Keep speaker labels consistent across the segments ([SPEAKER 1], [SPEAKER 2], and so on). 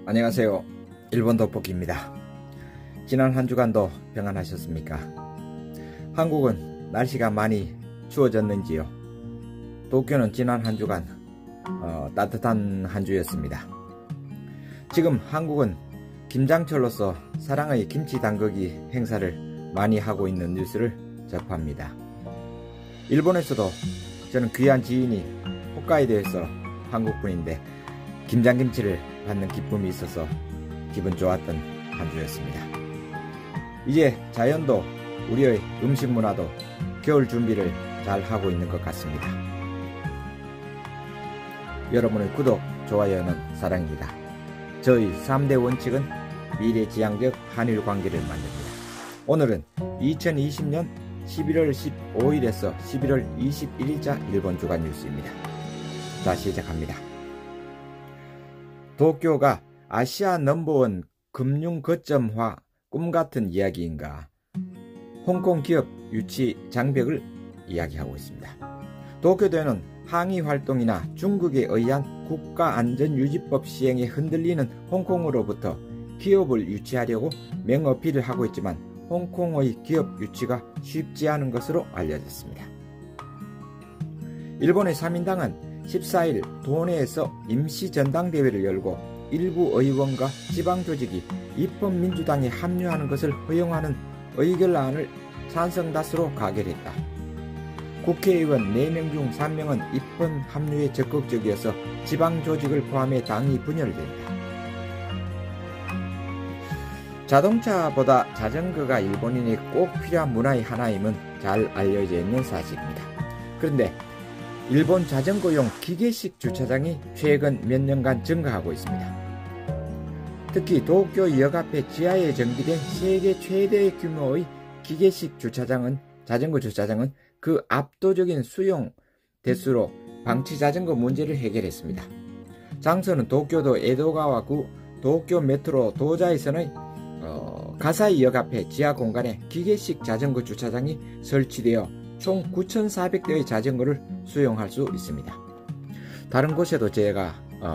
[SPEAKER 1] 안녕하세요. 일본 돋보기입니다. 지난 한 주간도 평안하셨습니까? 한국은 날씨가 많이 추워졌는지요? 도쿄는 지난 한 주간 따뜻한 한 주였습니다. 지금 한국은 김장철로서 사랑의 김치 담그기 행사를 많이 하고 있는 뉴스를 접합니다. 일본에서도 저는 귀한 지인이 홋카이도에서 한국분인데 김장김치를 받는 기쁨이 있어서 기분 좋았던 한 주였습니다. 이제 자연도 우리의 음식 문화도 겨울 준비를 잘 하고 있는 것 같습니다. 여러분의 구독, 좋아요는 사랑입니다. 저희 3대 원칙은 미래지향적 한일 관계를 만듭니다. 오늘은 2020년 11월 15일에서 11월 21일자 일본 주간 뉴스입니다. 자, 시작합니다. 도쿄가 아시아 넘버원 금융 거점화 꿈같은 이야기인가? 홍콩 기업 유치 장벽을 이야기하고 있습니다. 도쿄도는 항의 활동이나 중국에 의한 국가안전유지법 시행에 흔들리는 홍콩으로부터 기업을 유치하려고 맹어필을 하고 있지만 홍콩의 기업 유치가 쉽지 않은 것으로 알려졌습니다. 일본의 3인당은 14일 도내에서 임시전당대회를 열고 일부 의원과 지방조직이 입헌민주당에 합류하는 것을 허용하는 의결안을 찬성 다수로 가결했다. 국회의원 4명 중 3명은 입헌 합류에 적극적이어서 지방조직을 포함해 당이 분열된다. 자동차보다 자전거가 일본인이 꼭 필요한 문화의 하나임은 잘 알려져 있는 사실입니다. 그런데 일본 자전거용 기계식 주차장이 최근 몇 년간 증가하고 있습니다. 특히 도쿄 역 앞에 지하에 정비된 세계 최대 규모의 기계식 자전거 주차장은 그 압도적인 수용 대수로 방치 자전거 문제를 해결했습니다. 장소는 도쿄도 에도가와구 도쿄 메트로 도자에서는 가사이 역 앞에 지하 공간에 기계식 자전거 주차장이 설치되어 총 9,400대의 자전거를 수용할 수 있습니다. 다른 곳에도 제가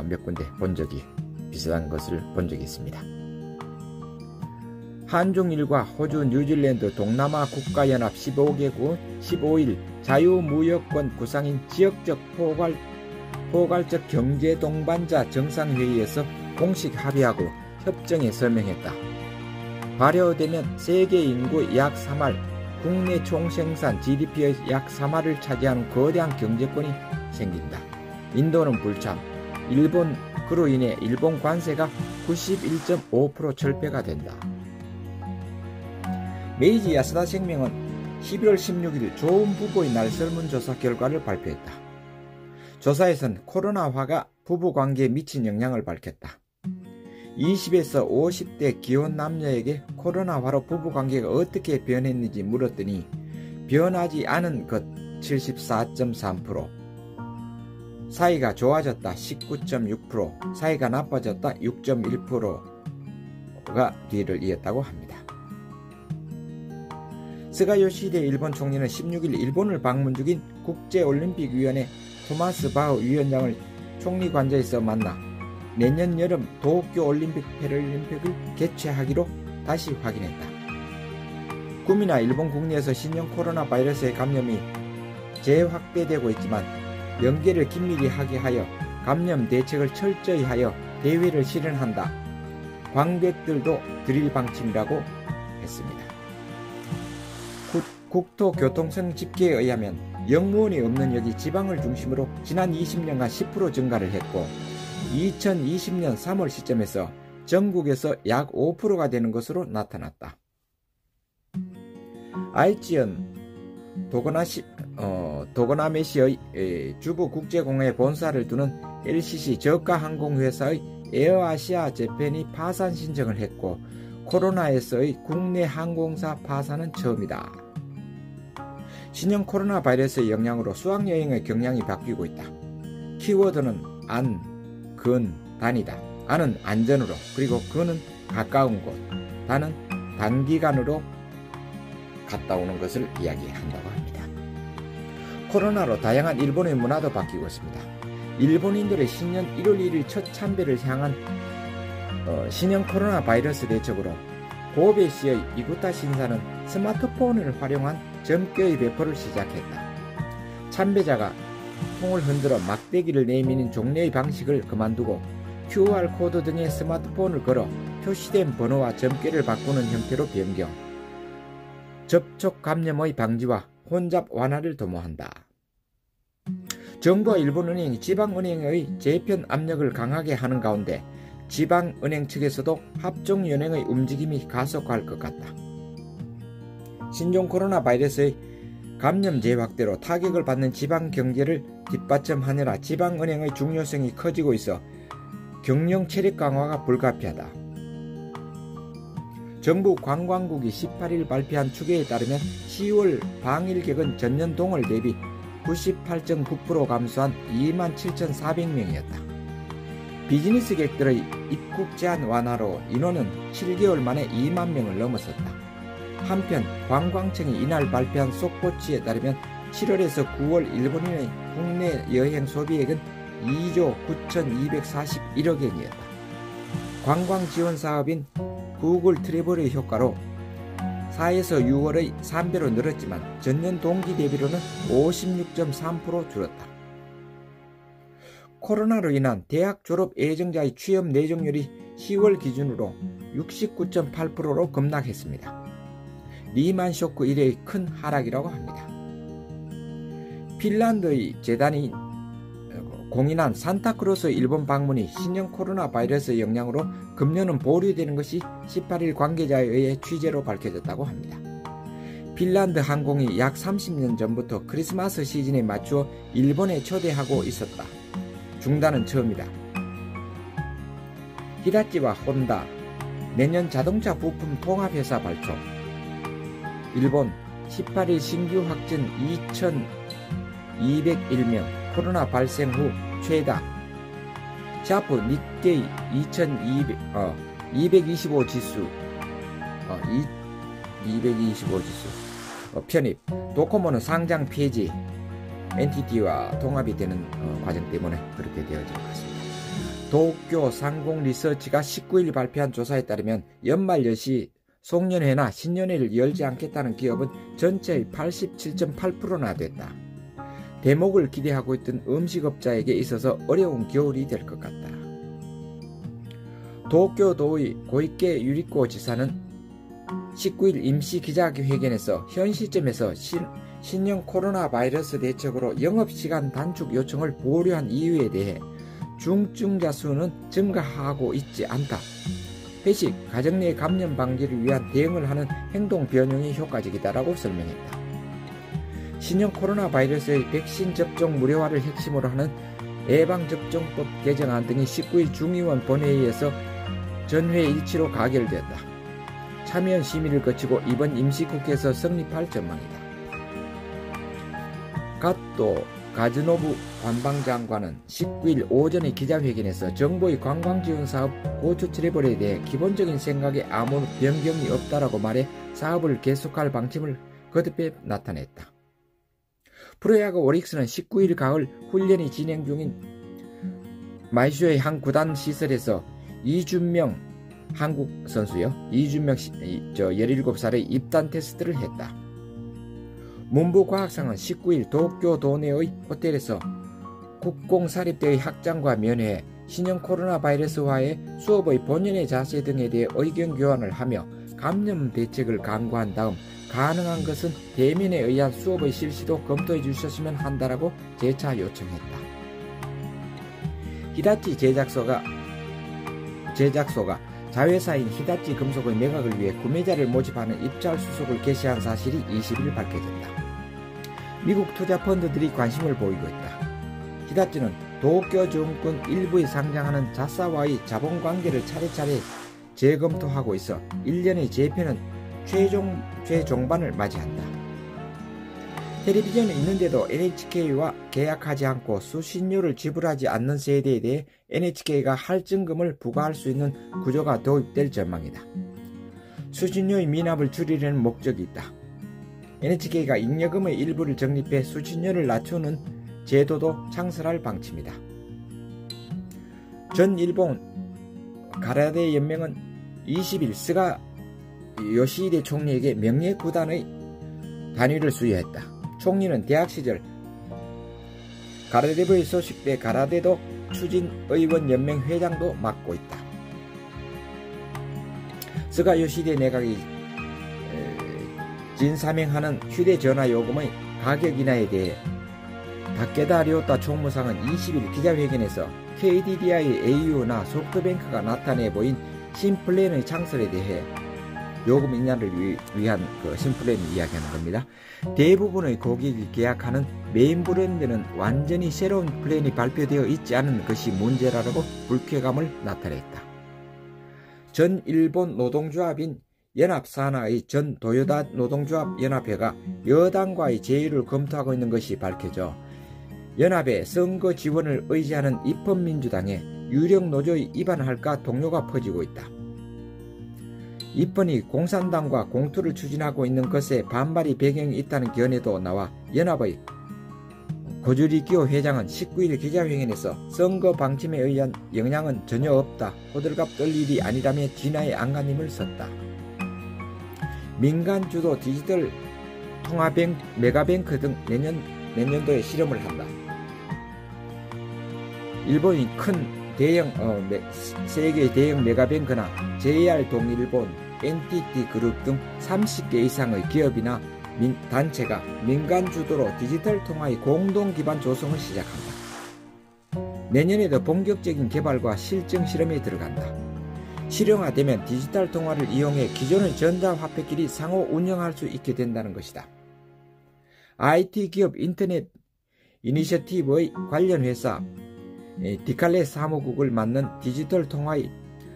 [SPEAKER 1] 몇 군데 비슷한 것을 본 적이 있습니다. 한중일과 호주, 뉴질랜드, 동남아 국가연합 15개국 15일 자유무역권 구상인 지역적 포괄적 경제 동반자 정상회의에서 공식 합의하고 협정에 서명했다. 발효되면 세계 인구 약 3할, 국내 총생산 GDP의 약 3할을 차지하는 거대한 경제권이 생긴다. 인도는 불참, 그로 인해 일본 관세가 91.5% 철폐가 된다. 메이지 야스다 생명은 11월 16일 좋은 부부의 날 설문조사 결과를 발표했다. 조사에선 코로나화가 부부관계에 미친 영향을 밝혔다. 20에서 50대 기혼 남녀에게 코로나화로 부부관계가 어떻게 변했는지 물었더니 변하지 않은 것 74.3%, 사이가 좋아졌다 19.6%, 사이가 나빠졌다 6.1%가 뒤를 이었다고 합니다. 스가 요시히데 일본 총리는 16일 일본을 방문 중인 국제올림픽위원회 토마스 바흐 위원장을 총리 관저에서 만나 내년 여름 도쿄 올림픽 패럴림픽을 개최하기로 다시 확인했다. 구미나 일본 국내에서 신형 코로나 바이러스의 감염이 재확대되고 있지만 연계를 긴밀히 하게 하여 감염 대책을 철저히 하여 대회를 실현한다. 관객들도 드릴 방침이라고 했습니다. 국토교통청 집계에 의하면 역무원이 없는 역이 지방을 중심으로 지난 20년간 10% 증가를 했고 2020년 3월 시점에서 전국에서 약 5%가 되는 것으로 나타났다. 아이치현 도고나메시의 주부 국제공항에 본사를 두는 LCC 저가항공회사의 에어아시아 재팬이 파산 신청을 했고 코로나에서의 국내 항공사 파산은 처음이다. 신형 코로나 바이러스의 영향으로 수학여행의 경향이 바뀌고 있다. 키워드는 안, 근, 단이다. 안은 안전으로, 그리고 근은 가까운 곳, 단은 단기간으로 갔다 오는 것을 이야기한다고 합니다. 코로나로 다양한 일본의 문화도 바뀌고 있습니다. 일본인들의 신년 1월 1일 첫 참배를 향한 신형 코로나 바이러스 대책으로 고베시의 이구타 신사는 스마트폰을 활용한 점괘의 배포를 시작했다. 참배자가 통을 흔들어 막대기를 내미는 종례의 방식을 그만두고 QR코드 등의 스마트폰을 걸어 표시된 번호와 점괘를 바꾸는 형태로 변경. 접촉 감염의 방지와 혼잡 완화를 도모한다. 정부와 일본은행이 지방은행의 재편 압력을 강하게 하는 가운데 지방은행 측에서도 합종연행의 움직임이 가속화할 것 같다. 신종 코로나 바이러스의 감염 재확대로 타격을 받는 지방 경제를 뒷받침하느라 지방은행의 중요성이 커지고 있어 경영 체력 강화가 불가피하다. 정부 관광국이 18일 발표한 추계에 따르면 10월 방일객은 전년 동월 대비 98.9% 감소한 27,400명이었다. 비즈니스객들의 입국 제한 완화로 인원은 7개월 만에 2만 명을 넘어섰다. 한편 관광청이 이날 발표한 속보치에 따르면 7월에서 9월 일본인의 국내 여행 소비액은 2조 9,241억 엔이었다. 관광 지원 사업인 구글 트래블의 효과로 4에서 6월의 3배로 늘었지만 전년 동기 대비로는 56.3% 줄었다. 코로나로 인한 대학 졸업 예정자의 취업 내종률이 10월 기준으로 69.8%로 급락했습니다. 리만 쇼크 이래의 큰 하락이라고 합니다. 핀란드의 재단이 공인한 산타크로스 일본 방문이 신형 코로나 바이러스 영향으로 금년은 보류되는 것이 18일 관계자에 의해 취재로 밝혀졌다고 합니다. 핀란드 항공이 약 30년 전부터 크리스마스 시즌에 맞추어 일본에 초대하고 있었다. 중단은 처음이다. 히다치와 혼다 내년 자동차 부품 통합회사 발표. 일본 18일 신규 확진 2,201명 코로나 발생 후 최다. 샤프 니케이 225 지수 225 지수 편입. 도코모는 상장 폐지. NTT와 통합이 되는 과정 때문에 그렇게 되어진 것 같습니다. 도쿄 상공 리서치가 19일 발표한 조사에 따르면 연말 연시 송년회나 신년회를 열지 않겠다는 기업은 전체의 87.8%나 됐다. 대목을 기대하고 있던 음식업자에게 있어서 어려운 겨울이 될 것 같다. 도쿄도의 고이케 유리코 지사는 19일 임시 기자회견에서 현 시점에서 신형 코로나 바이러스 대책으로 영업시간 단축 요청을 보류한 이유에 대해 중증자 수는 증가하고 있지 않다. 회식, 가정 내 감염 방지를 위한 대응을 하는 행동 변형이 효과적이다라고 설명했다. 신형 코로나 바이러스의 백신 접종 무료화를 핵심으로 하는 예방접종법 개정안 등이 19일 중의원 본회의에서 전회 일치로 가결되었다. 참여연 심의를 거치고 이번 임시국회에서 성립할 전망이다. 가또 가즈노부 관방장관은 19일 오전에 기자회견에서 정부의 관광지원사업 고추 트래블에 대해 기본적인 생각에 아무 변경이 없다라고 말해 사업을 계속할 방침을 거듭해 나타냈다. 프로야구 오릭스는 19일 가을 훈련이 진행 중인 마이슈의 한 구단 시설에서 이준명 한국 선수요. 이준명 17살의 입단 테스트를 했다. 문부과학상은 19일 도쿄 도내의 호텔에서 국공사립대의 학장과 면회해 신형 코로나 바이러스와의 수업의 본연의 자세 등에 대해 의견 교환을 하며 감염 대책을 강구한 다음 가능한 것은 대면에 의한 수업의 실시도 검토해 주셨으면 한다라고 재차 요청했다. 히다치 제작소가 자회사인 히다치 금속의 매각을 위해 구매자를 모집하는 입찰 수속을 개시한 사실이 20일 밝혀졌다. 미국 투자 펀드들이 관심을 보이고 있다. 히다치는 도쿄 증권 일부에 상장하는 자사와의 자본관계를 차례차례 재검토하고 있어 1년의 재편은 최종반을 맞이한다. 텔레비전은 있는데도 NHK와 계약하지 않고 수신료를 지불하지 않는 세대에 대해 NHK가 할증금을 부과할 수 있는 구조가 도입될 전망이다. 수신료의 미납을 줄이려는 목적이 있다. NHK가 잉여금의 일부를 적립해 수신료를 낮추는 제도도 창설할 방침이다. 전 일본 가라데 연맹은 20일 스가 요시히데 총리에게 명예구단의 단위를 수여했다. 총리는 대학 시절 가라데부에 소속돼 가라데도 추진의원연맹 회장도 맡고 있다. 스가 요시히데 내각이 진사명하는 휴대전화 요금의 가격 인하에 대해 다케다 료타 총무상은 20일 기자회견에서 KDDI, AU나 소프트뱅크가 나타내 보인 신플랜의 창설에 대해 요금 인하를 위한 신플랜을 이야기하는 겁니다. 대부분의 고객이 계약하는 메인 브랜드는 완전히 새로운 플랜이 발표되어 있지 않은 것이 문제라고 불쾌감을 나타냈다. 전 일본 노동조합인 연합산하의 전 도요다 노동조합 연합회가 여당과의 제휴를 검토하고 있는 것이 밝혀져 연합의 선거 지원을 의지하는 입헌민주당에 유력 노조에 입안할까 동요가 퍼지고 있다. 입헌이 공산당과 공투를 추진하고 있는 것에 반발이 배경이 있다는 견해도 나와 연합의 고주리키오 회장은 19일 기자회견에서 선거 방침에 의한 영향은 전혀 없다. 호들갑 떨 일이 아니라며 진화의 안간힘을 썼다. 민간 주도 디지털 통화 메가뱅크 등 내년도에 실험을 한다. 일본이 큰 세계 대형 메가뱅크나 JR 동일본, NTT 그룹 등 30개 이상의 기업이나 단체가 민간 주도로 디지털 통화의 공동 기반 조성을 시작한다. 내년에도 본격적인 개발과 실증 실험에 들어간다. 실용화되면 디지털 통화를 이용해 기존의 전자화폐끼리 상호 운영할 수 있게 된다는 것이다. IT 기업 인터넷 이니셔티브의 관련 회사 디칼레 사무국을 맡는 디지털 통화의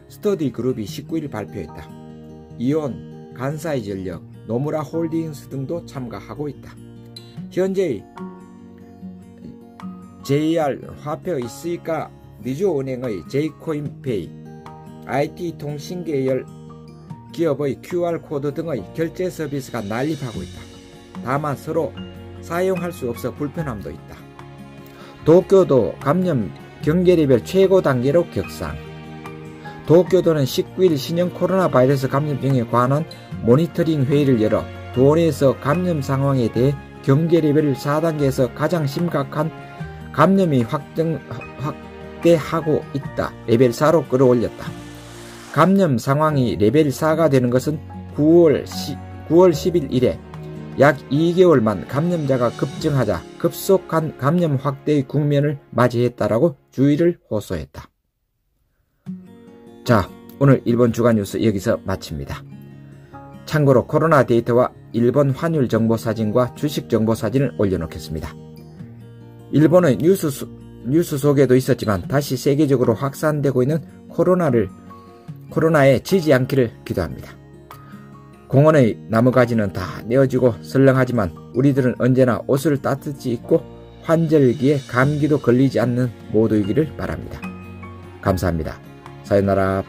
[SPEAKER 1] 스터디 그룹이 19일 발표했다. 이온, 간사이 전력, 노무라 홀딩스 등도 참가하고 있다. 현재 JR 화폐의 스이카 미주은행의 J코인페이, IT 통신 계열 기업의 QR코드 등의 결제 서비스가 난립하고 있다. 다만 서로 사용할 수 없어 불편함도 있다. 도쿄도 감염 경계레벨 최고 단계로 격상. 도쿄도는 19일 신형 코로나 바이러스 감염병에 관한 모니터링 회의를 열어 도내에서 감염 상황에 대해 경계레벨 4단계에서 가장 심각한 감염이 확대하고 있다. 레벨 4로 끌어올렸다. 감염 상황이 레벨 4가 되는 것은 9월 10일 이래 약 2개월만 감염자가 급증하자 급속한 감염 확대의 국면을 맞이했다라고 주의를 호소했다. 자, 오늘 일본 주간 뉴스 여기서 마칩니다. 참고로 코로나 데이터와 일본 환율 정보 사진과 주식 정보 사진을 올려놓겠습니다. 일본의 뉴스 속에도 있었지만 다시 세계적으로 확산되고 있는 코로나에 지지 않기를 기도합니다. 공원의 나무가지는 다 내어지고 설렁하지만 우리들은 언제나 옷을 따뜻히 입고 환절기에 감기도 걸리지 않는 모두이기를 바랍니다. 감사합니다. 사요나라.